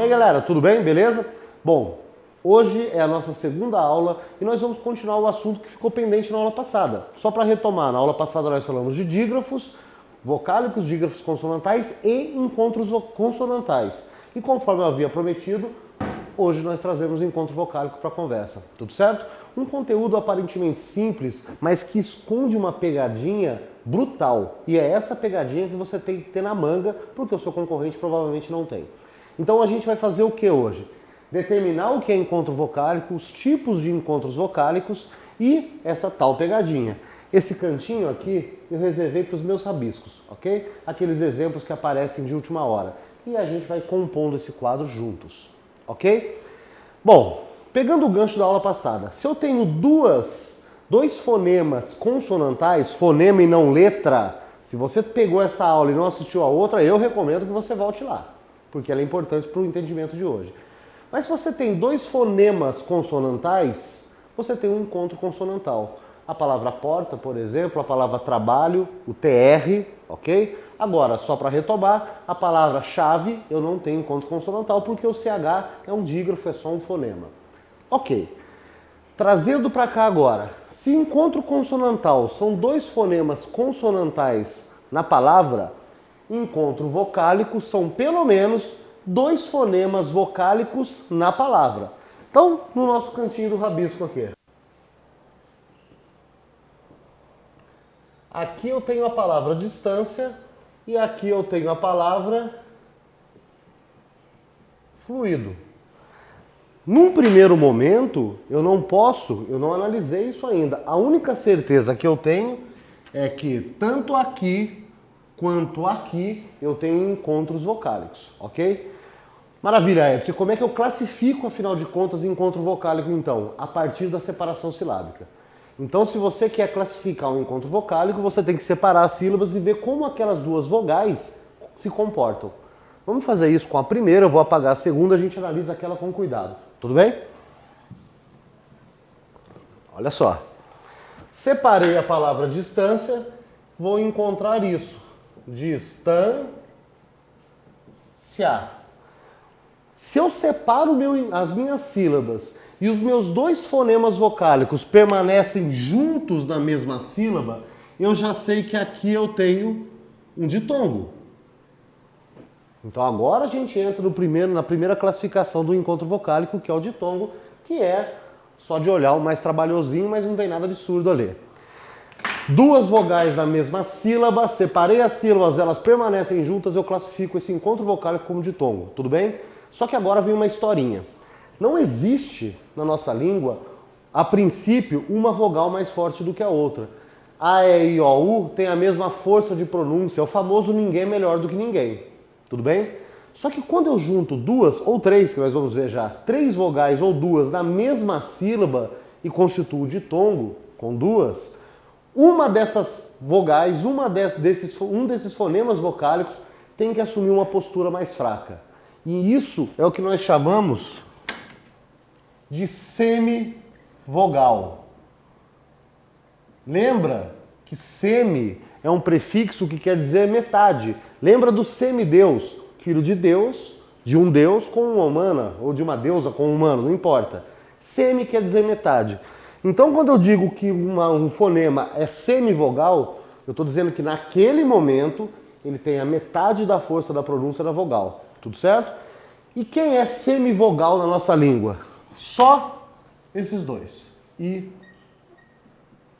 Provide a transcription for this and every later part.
aí galera, tudo bem? Beleza? Bom, hoje é a nossa segunda aula e nós vamos continuar o assunto que ficou pendente na aula passada. Só para retomar, na aula passada nós falamos de dígrafos, vocálicos, dígrafos consonantais e encontros consonantais. E conforme eu havia prometido, hoje nós trazemos o encontro vocálico para a conversa. Tudo certo? Um conteúdo aparentemente simples, mas que esconde uma pegadinha brutal. E é essa pegadinha que você tem que ter na manga, porque o seu concorrente provavelmente não tem. Então a gente vai fazer o que hoje? Determinar o que é encontro vocálico, os tipos de encontros vocálicos e essa tal pegadinha. Esse cantinho aqui eu reservei para os meus rabiscos, ok? Aqueles exemplos que aparecem de última hora. E a gente vai compondo esse quadro juntos, ok? Bom, pegando o gancho da aula passada, se eu tenho dois fonemas consonantais, fonema e não letra, se você pegou essa aula e não assistiu a outra, eu recomendo que você volte lá, porque ela é importante para o entendimento de hoje. Mas se você tem dois fonemas consonantais, você tem um encontro consonantal. A palavra porta, por exemplo, a palavra trabalho, o TR, ok? Agora, só para retomar, a palavra chave eu não tenho encontro consonantal porque o CH é um dígrafo, é só um fonema. Ok. Trazendo para cá agora, se encontro consonantal são dois fonemas consonantais na palavra, encontro vocálico são pelo menos dois fonemas vocálicos na palavra. Então, no nosso cantinho do rabisco aqui. Aqui eu tenho a palavra distância e aqui eu tenho a palavra fluido. Num primeiro momento, eu não analisei isso ainda. A única certeza que eu tenho é que tanto aqui quanto aqui eu tenho encontros vocálicos, ok? Maravilha, Edson. Como é que eu classifico, afinal de contas, encontro vocálico, então? A partir da separação silábica. Então, se você quer classificar um encontro vocálico, você tem que separar as sílabas e ver como aquelas duas vogais se comportam. Vamos fazer isso com a primeira, eu vou apagar a segunda, a gente analisa aquela com cuidado. Tudo bem? Olha só. Separei a palavra distância, vou encontrar isso. Distância. Se eu separo as minhas sílabas e os meus dois fonemas vocálicos permanecem juntos na mesma sílaba, eu já sei que aqui eu tenho um ditongo. Então agora a gente entra na primeira classificação do encontro vocálico, que é o ditongo, que é só de olhar o mais trabalhosinho, mas não tem nada absurdo ali. Duas vogais na mesma sílaba, separei as sílabas, elas permanecem juntas, eu classifico esse encontro vocálico como ditongo, tudo bem? Só que agora vem uma historinha. Não existe na nossa língua, a princípio, uma vogal mais forte do que a outra. A, E, I, O, U tem a mesma força de pronúncia, é o famoso ninguém é melhor do que ninguém. Tudo bem? Só que quando eu junto duas ou três, que nós vamos ver já, três vogais ou duas na mesma sílaba e constituo o ditongo com duas, uma dessas vogais, um desses fonemas vocálicos tem que assumir uma postura mais fraca. E isso é o que nós chamamos de semivogal. Lembra que semi é um prefixo que quer dizer metade. Lembra do semideus, filho de Deus, de um deus com uma humana, ou de uma deusa com um humano, não importa. Semi quer dizer metade. Então, quando eu digo que um fonema é semivogal, eu estou dizendo que naquele momento ele tem a metade da força da pronúncia da vogal. Tudo certo? E quem é semivogal na nossa língua? Só esses dois. I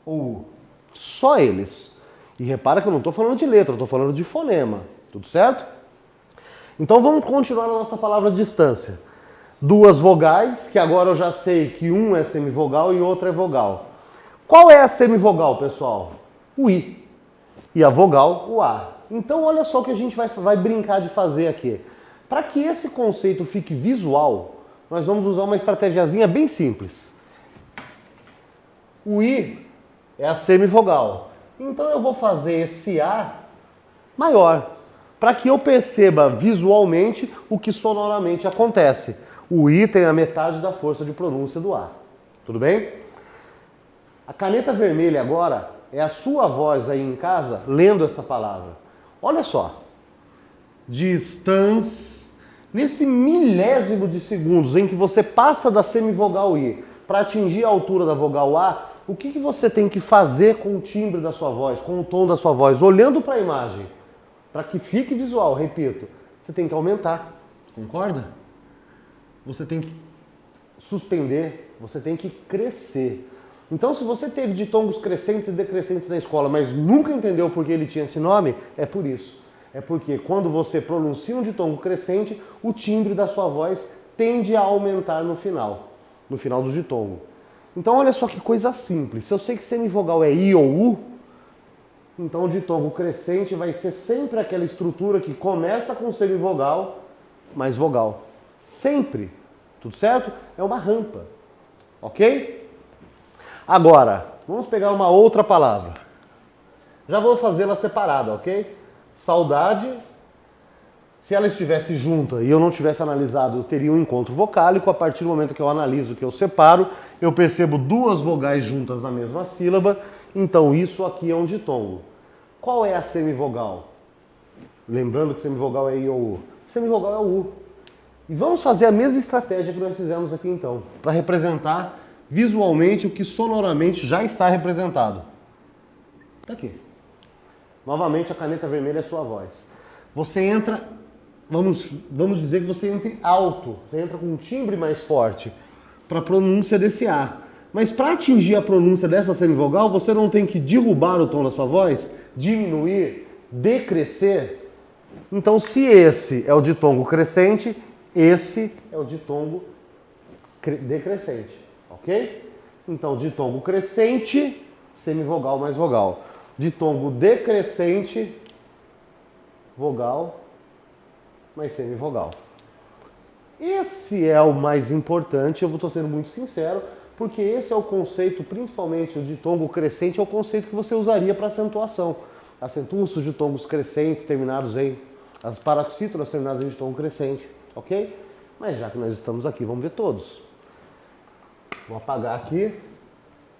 ou U. Só eles. E repara que eu não estou falando de letra, eu estou falando de fonema. Tudo certo? Então vamos continuar na nossa palavra distância. Duas vogais, que agora eu já sei que um é semivogal e outro é vogal. Qual é a semivogal, pessoal? O I. E a vogal, o A. Então olha só o que a gente vai brincar de fazer aqui. Para que esse conceito fique visual, nós vamos usar uma estratégiazinha bem simples. O I é a semivogal. Então eu vou fazer esse A maior, para que eu perceba visualmente o que sonoramente acontece. O I tem a metade da força de pronúncia do A. Tudo bem? A caneta vermelha agora é a sua voz aí em casa lendo essa palavra. Olha só. Distância. Nesse milésimo de segundos em que você passa da semivogal I para atingir a altura da vogal A, o que você tem que fazer com o timbre da sua voz, com o tom da sua voz, olhando para a imagem? Para que fique visual, repito, você tem que aumentar, concorda? Você tem que suspender, você tem que crescer. Então, se você teve ditongos crescentes e decrescentes na escola, mas nunca entendeu por que ele tinha esse nome, é por isso. É porque quando você pronuncia um ditongo crescente, o timbre da sua voz tende a aumentar no final do ditongo. Então, olha só que coisa simples. Se eu sei que semivogal é I ou U, então o ditongo crescente vai ser sempre aquela estrutura que começa com semivogal, mais vogal. Sempre. Tudo certo? É uma rampa. Ok? Agora, vamos pegar uma outra palavra. Já vou fazê-la separada, ok? Saudade. Se ela estivesse junta e eu não tivesse analisado, eu teria um encontro vocálico. A partir do momento que eu analiso, que eu separo, eu percebo duas vogais juntas na mesma sílaba. Então isso aqui é um ditongo. Qual é a semivogal? Lembrando que semivogal é I ou U. Semivogal é o U. E vamos fazer a mesma estratégia que nós fizemos aqui então, para representar visualmente o que sonoramente já está representado. Está aqui. Novamente a caneta vermelha é sua voz. Você entra, vamos dizer que você entre alto, você entra com um timbre mais forte para a pronúncia desse A. Mas para atingir a pronúncia dessa semivogal, você não tem que derrubar o tom da sua voz, diminuir, decrescer. Então, se esse é o ditongo crescente, esse é o ditongo decrescente, ok? Então, ditongo crescente, semivogal mais vogal. Ditongo decrescente, vogal mais semivogal. Esse é o mais importante, eu estou sendo muito sincero, porque esse é o conceito, principalmente o ditongo crescente, é o conceito que você usaria para acentuação. Acentua-se os ditongos crescentes terminados em, as paroxítonas terminadas em ditongo crescente, ok? Mas já que nós estamos aqui, vamos ver todos. Vou apagar aqui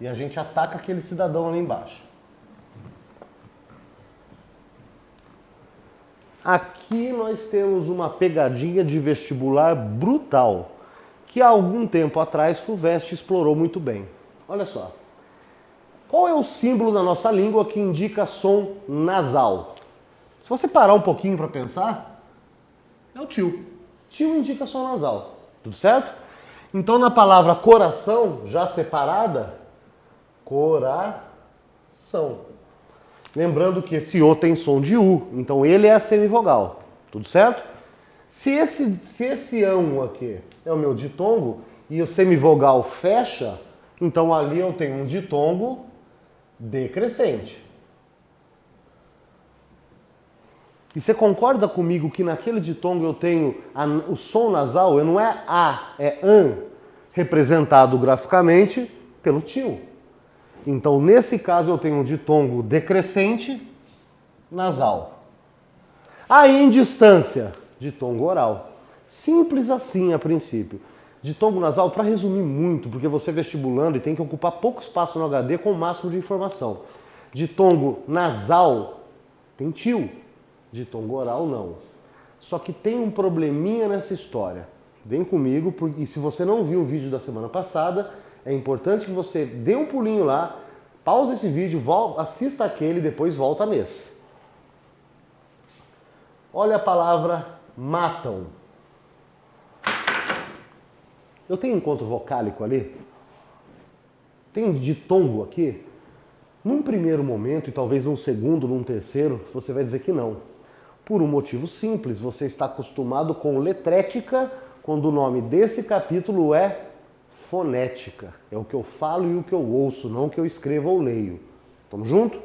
e a gente ataca aquele cidadão ali embaixo. Aqui nós temos uma pegadinha de vestibular brutal, que há algum tempo atrás FUVEST explorou muito bem. Olha só. Qual é o símbolo da nossa língua que indica som nasal? Se você parar um pouquinho para pensar, é o tio. Tio indica som nasal. Tudo certo? Então na palavra coração, já separada, coração. Lembrando que esse O tem som de U, então ele é a semivogal. Tudo certo? Se esse ão aqui é o meu ditongo e o semivogal fecha, então ali eu tenho um ditongo decrescente. E você concorda comigo que naquele ditongo eu tenho o som nasal, não é A, é AN, representado graficamente pelo tio. Então, nesse caso, eu tenho um ditongo decrescente nasal. Aí, em distância, ditongo oral. Simples assim, a princípio. Ditongo nasal, para resumir muito, porque você é vestibulando e tem que ocupar pouco espaço no HD com o máximo de informação. Ditongo nasal tem tio, ditongo oral não. Só que tem um probleminha nessa história. Vem comigo, e se você não viu o vídeo da semana passada, é importante que você dê um pulinho lá, pausa esse vídeo, assista aquele e depois volta a mês. Olha a palavra matam. Eu tenho encontro vocálico ali? Tem ditongo aqui? Num primeiro momento, e talvez num segundo, num terceiro, você vai dizer que não. Por um motivo simples, você está acostumado com letrética, quando o nome desse capítulo é fonética. É o que eu falo e o que eu ouço, não o que eu escrevo ou leio. Tamo junto? O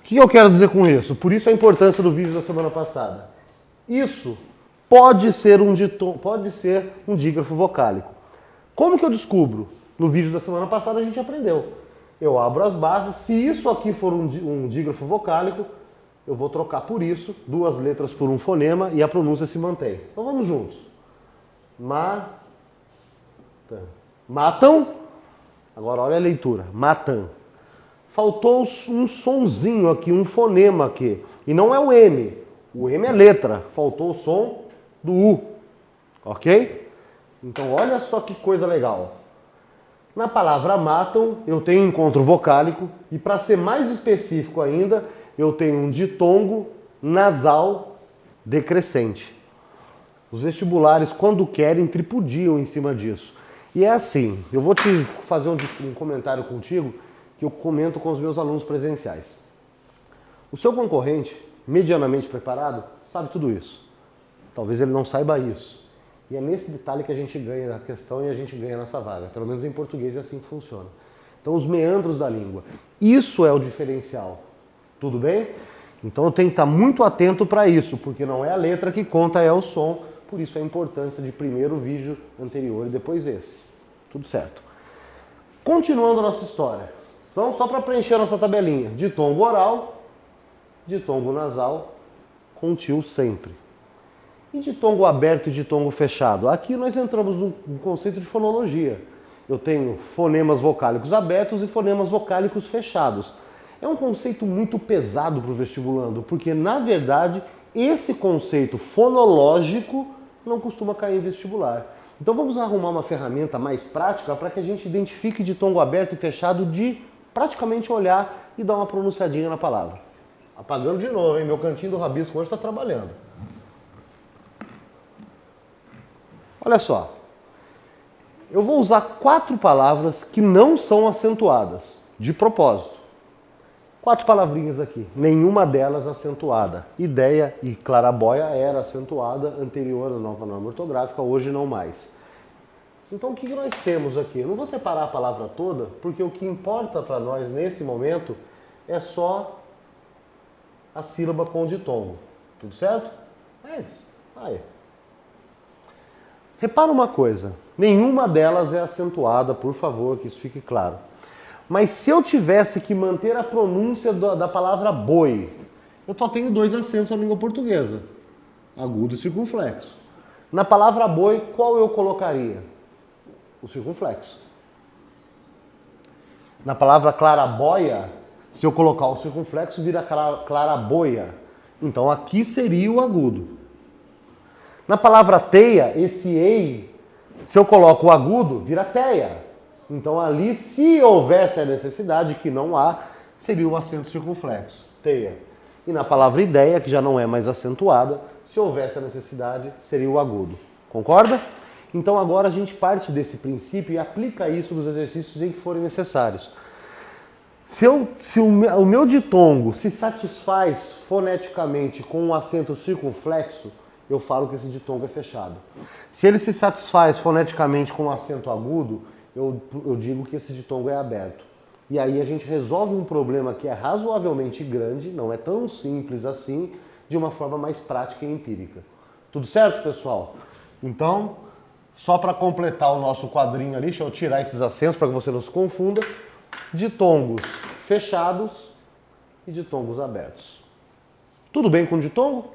que eu quero dizer com isso? Por isso a importância do vídeo da semana passada. Isso pode ser um dígrafo vocálico. Como que eu descubro? No vídeo da semana passada a gente aprendeu. Eu abro as barras, se isso aqui for um dígrafo vocálico, eu vou trocar por isso, duas letras por um fonema e a pronúncia se mantém. Então vamos juntos. Matam. Agora olha a leitura. Matam. Faltou um sonzinho aqui, um fonema aqui. E não é o M. O M é letra. Faltou o som do U. Ok? Então olha só que coisa legal. Na palavra matam, eu tenho encontro vocálico e para ser mais específico ainda, eu tenho um ditongo nasal decrescente. Os vestibulares, quando querem, tripudiam em cima disso. E é assim, eu vou te fazer um comentário contigo que eu comento com os meus alunos presenciais. O seu concorrente, medianamente preparado, sabe tudo isso. Talvez ele não saiba isso. E é nesse detalhe que a gente ganha a questão e a gente ganha a nossa vaga. Pelo menos em português é assim que funciona. Então, os meandros da língua. Isso é o diferencial. Tudo bem? Então, eu tenho que estar muito atento para isso, porque não é a letra que conta, é o som. Por isso a importância de primeiro o vídeo anterior e depois esse. Tudo certo. Continuando a nossa história. Então, só para preencher a nossa tabelinha. Ditongo oral, ditongo nasal, com tio sempre. E ditongo aberto e ditongo fechado? Aqui nós entramos no conceito de fonologia. Eu tenho fonemas vocálicos abertos e fonemas vocálicos fechados. É um conceito muito pesado para o vestibulando, porque na verdade esse conceito fonológico não costuma cair em vestibular. Então vamos arrumar uma ferramenta mais prática para que a gente identifique ditongo aberto e fechado de praticamente olhar e dar uma pronunciadinha na palavra. Apagando de novo, hein? Meu cantinho do rabisco hoje está trabalhando. Olha só, eu vou usar 4 palavras que não são acentuadas, de propósito. 4 palavrinhas aqui, nenhuma delas acentuada. Ideia e clarabóia era acentuada anterior à nova norma ortográfica, hoje não mais. Então o que nós temos aqui? Eu não vou separar a palavra toda, porque o que importa para nós nesse momento é só a sílaba com ditongo. Tudo certo? É isso. Aí. Repara uma coisa, nenhuma delas é acentuada, por favor, que isso fique claro. Mas se eu tivesse que manter a pronúncia da palavra boi, eu só tenho 2 acentos na língua portuguesa, agudo e circunflexo. Na palavra boi, qual eu colocaria? O circunflexo. Na palavra clarabóia, se eu colocar o circunflexo, vira claraboia. Então aqui seria o agudo. Na palavra teia, esse ei, se eu coloco o agudo, vira teia. Então ali, se houvesse a necessidade, que não há, seria o acento circunflexo, teia. E na palavra ideia, que já não é mais acentuada, se houvesse a necessidade, seria o agudo. Concorda? Então agora a gente parte desse princípio e aplica isso nos exercícios em que forem necessários. Se o meu ditongo se satisfaz foneticamente com um acento circunflexo, eu falo que esse ditongo é fechado. Se ele se satisfaz foneticamente com um acento agudo, eu digo que esse ditongo é aberto. E aí a gente resolve um problema que é razoavelmente grande, não é tão simples assim, de uma forma mais prática e empírica. Tudo certo, pessoal? Então, só para completar o nosso quadrinho ali, deixa eu tirar esses acentos para que você não se confunda, ditongos fechados e ditongos abertos. Tudo bem com ditongo?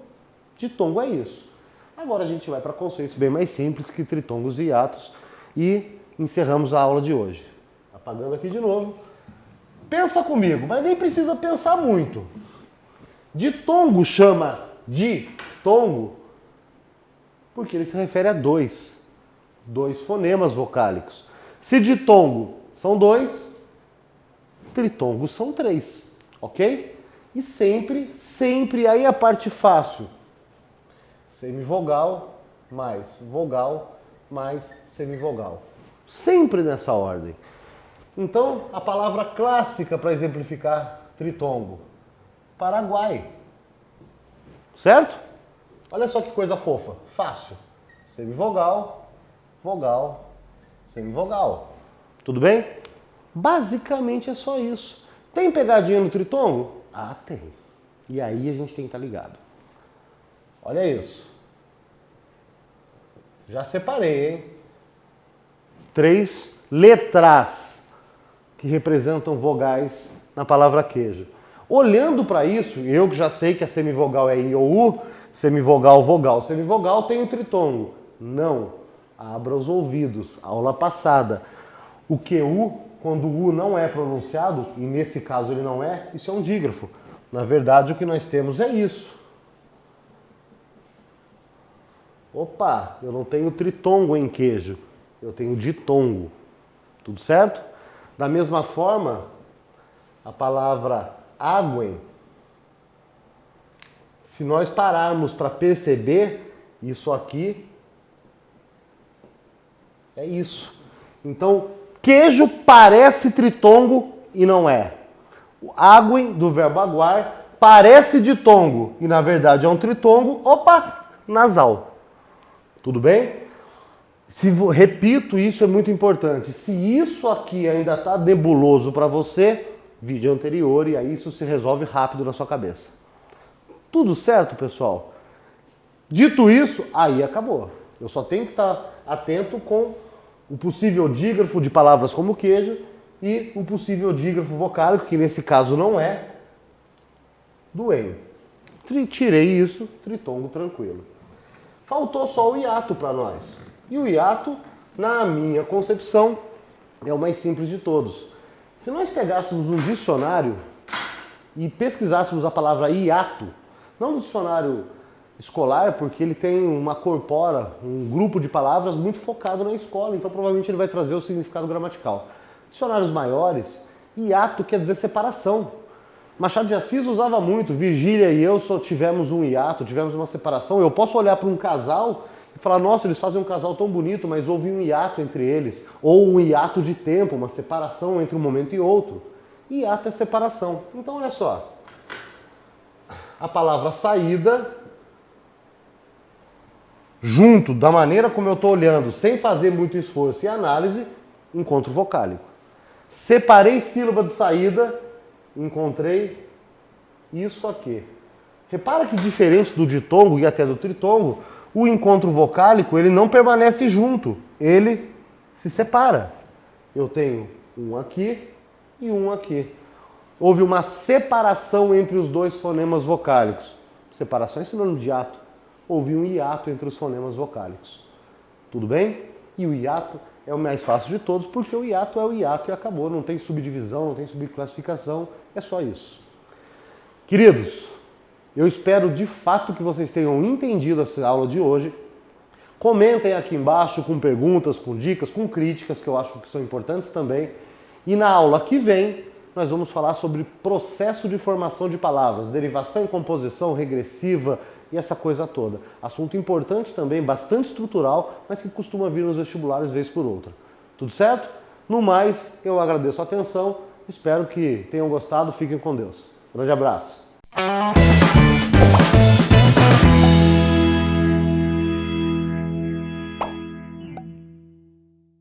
Ditongo é isso. Agora a gente vai para conceitos bem mais simples que tritongos e hiatos e encerramos a aula de hoje. Apagando aqui de novo. Pensa comigo, mas nem precisa pensar muito. Ditongo chama ditongo porque ele se refere a dois fonemas vocálicos. Se ditongo são 2, tritongos são 3, ok? E sempre, aí a parte fácil. Semivogal mais vogal mais semivogal. Sempre nessa ordem. Então, a palavra clássica para exemplificar tritongo, Paraguai. Certo? Olha só que coisa fofa, fácil. Semivogal, vogal, semivogal. Tudo bem? Basicamente é só isso. Tem pegadinha no tritongo? Ah, tem. E aí a gente tem que estar ligado. Olha isso. Já separei, hein? 3 letras que representam vogais na palavra queijo. Olhando para isso, eu que já sei que a semivogal é I ou U, semivogal, vogal, semivogal tem o tritongo. Não. Abra os ouvidos. Aula passada. O QU, quando o U não é pronunciado, e nesse caso ele não é, isso é um dígrafo. Na verdade, o que nós temos é isso. Opa, eu não tenho tritongo em queijo, eu tenho ditongo. Tudo certo? Da mesma forma, a palavra água, se nós pararmos para perceber, isso aqui é isso. Então, queijo parece tritongo e não é. O água, do verbo aguar, parece ditongo e na verdade é um tritongo, opa, nasal. Tudo bem? Repito, isso é muito importante. Se isso aqui ainda está nebuloso para você, vídeo anterior e aí isso se resolve rápido na sua cabeça. Tudo certo, pessoal? Dito isso, aí acabou. Eu só tenho que estar atento com o possível dígrafo de palavras como queijo e o possível dígrafo vocálico, que nesse caso não é, do em. Tirei isso, tritongo tranquilo. Faltou só o hiato para nós. E o hiato, na minha concepção, é o mais simples de todos. Se nós pegássemos um dicionário e pesquisássemos a palavra hiato, não no dicionário escolar, porque ele tem uma corpora, um grupo de palavras muito focado na escola, então provavelmente ele vai trazer o significado gramatical. Dicionários maiores, hiato quer dizer separação. Machado de Assis usava muito, Virgília e eu só tivemos um hiato, tivemos uma separação. Eu posso olhar para um casal e falar, nossa, eles fazem um casal tão bonito, mas houve um hiato entre eles. Ou um hiato de tempo, uma separação entre um momento e outro. Hiato é separação. Então, olha só. A palavra saída, junto da maneira como eu estou olhando, sem fazer muito esforço e análise, encontro vocálico. Separei sílaba de saída, encontrei isso aqui. Repara que diferente do ditongo e até do tritongo, o encontro vocálico ele não permanece junto, ele se separa. Eu tenho um aqui e um aqui. Houve uma separação entre os dois fonemas vocálicos. Separação é sinônimo de hiato. Houve um hiato entre os fonemas vocálicos. Tudo bem? E o hiato é o mais fácil de todos, porque o hiato é o hiato e acabou. Não tem subdivisão, não tem subclassificação, é só isso. Queridos, eu espero de fato que vocês tenham entendido essa aula de hoje. Comentem aqui embaixo com perguntas, com dicas, com críticas, que eu acho que são importantes também. E na aula que vem, nós vamos falar sobre processo de formação de palavras, derivação e composição regressiva e essa coisa toda. Assunto importante também, bastante estrutural, mas que costuma vir nos vestibulares vez por outra. Tudo certo? No mais, eu agradeço a atenção, espero que tenham gostado, fiquem com Deus. Grande abraço.